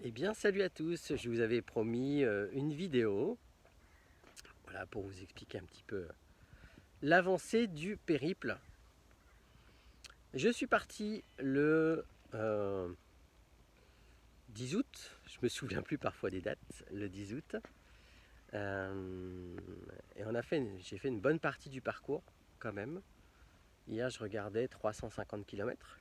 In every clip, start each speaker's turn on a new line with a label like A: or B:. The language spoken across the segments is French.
A: Eh bien, salut à tous, je vous avais promis une vidéo voilà, pour vous expliquer un petit peu l'avancée du périple. Je suis parti le 10 août, je me souviens plus parfois des dates, le 10 août. Et j'ai fait une bonne partie du parcours quand même. Hier, je regardais 350 km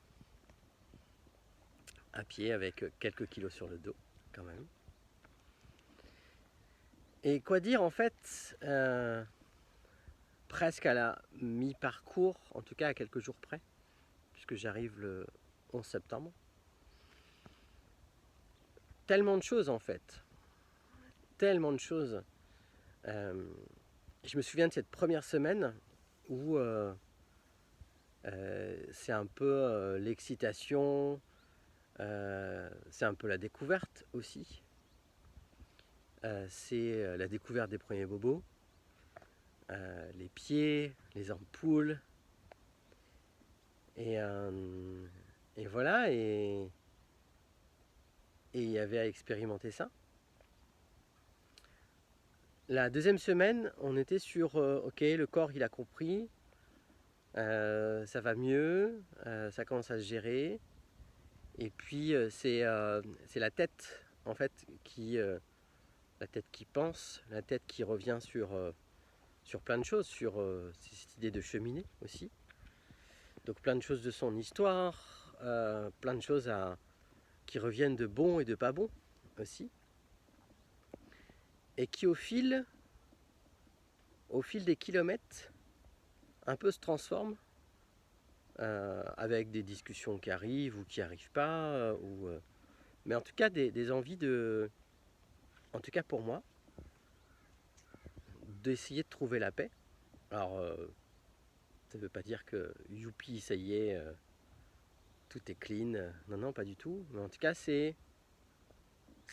A: à pied avec quelques kilos sur le dos quand même. Et quoi dire en fait presque à la mi-parcours, en tout cas à quelques jours près, puisque j'arrive le 11 septembre. Tellement de choses en fait, tellement de choses. Je me souviens de cette première semaine où c'est un peu l'excitation, c'est un peu la découverte aussi. C'est la découverte des premiers bobos, les pieds, les ampoules. Et, et voilà, et il y avait à expérimenter ça. La deuxième semaine, on était sur ok, le corps il a compris, ça va mieux, ça commence à se gérer. Et puis c'est la tête en fait la tête qui pense, la tête qui revient sur plein de choses, sur cette idée de cheminer aussi. Donc plein de choses de son histoire, plein de choses qui reviennent de bon et de pas bon aussi. Et qui au fil des kilomètres, un peu se transforment avec des discussions qui arrivent ou qui n'arrivent pas, mais en tout cas des envies en tout cas pour moi, d'essayer de trouver la paix. Alors, ça ne veut pas dire que youpi, ça y est, tout est clean. Non, non, pas du tout. Mais en tout cas, c'est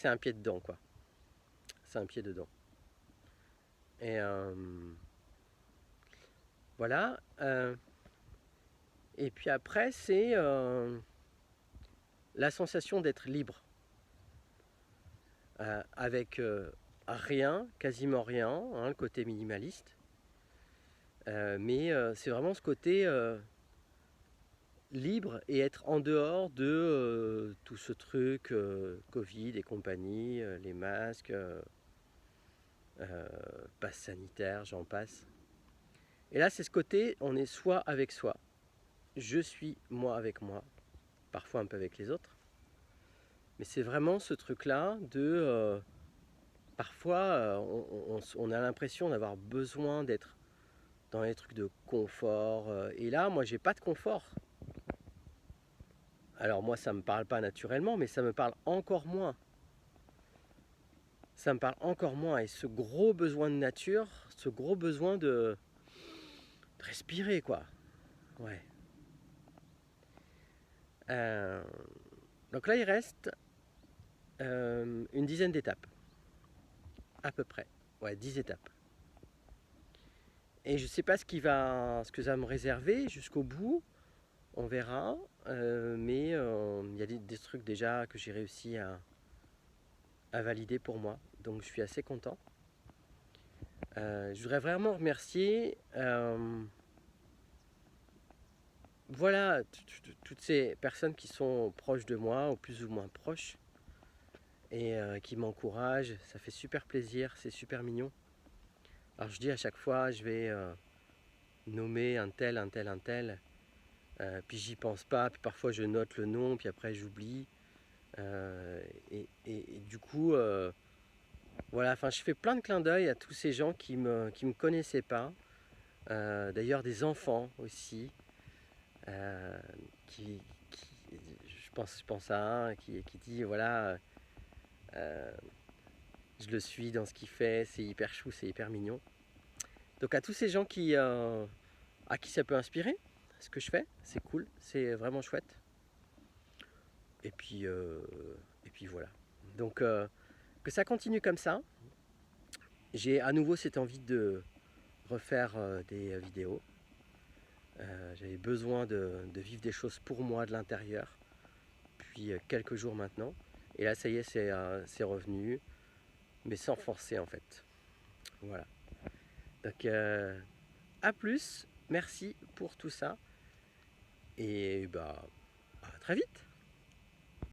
A: un pied dedans, quoi. C'est un pied dedans. Et voilà. Et puis après, c'est la sensation d'être libre. Avec rien, quasiment rien, hein, le côté minimaliste. Mais c'est vraiment ce côté libre et être en dehors de tout ce truc Covid et compagnie, les masques, passe sanitaire, j'en passe. Et là, c'est ce côté, on est soi avec soi. Je suis moi avec moi, parfois un peu avec les autres. Mais c'est vraiment ce truc-là de... parfois, on a l'impression d'avoir besoin d'être dans les trucs de confort. Et là, moi, j'ai pas de confort. Alors moi, ça me parle pas naturellement, mais ça me parle encore moins. Ça me parle encore moins. Et ce gros besoin de nature, ce gros besoin de respirer, quoi. Ouais. Euh, donc là, il reste une dizaine d'étapes. À peu près. Ouais, 10 étapes. Et je sais pas ce que ça va me réserver jusqu'au bout. On verra. Mais il y a des trucs déjà que j'ai réussi à valider pour moi. Donc je suis assez content. Je voudrais vraiment remercier voilà, toutes ces personnes qui sont proches de moi, ou plus ou moins proches, et qui m'encouragent. Ça fait super plaisir, c'est super mignon. Alors je dis à chaque fois, je vais nommer un tel, un tel, un tel, puis j'y pense pas, puis parfois je note le nom, puis après j'oublie. Et du coup, voilà, enfin je fais plein de clins d'œil à tous ces gens qui me connaissaient pas. D'ailleurs des enfants aussi, euh, qui, je pense à un qui dit voilà, euh, je le suis dans ce qu'il fait, c'est hyper chou, c'est hyper mignon. Donc à tous ces gens à qui ça peut inspirer, ce que je fais, c'est cool, c'est vraiment chouette. Et puis, voilà. Donc que ça continue comme ça. J'ai à nouveau cette envie de refaire des vidéos. J'avais besoin de vivre des choses pour moi de l'intérieur depuis quelques jours maintenant. Et là, ça y est, c'est revenu, mais sans forcer en fait. Voilà. Donc, à plus. Merci pour tout ça. Et bah, à très vite.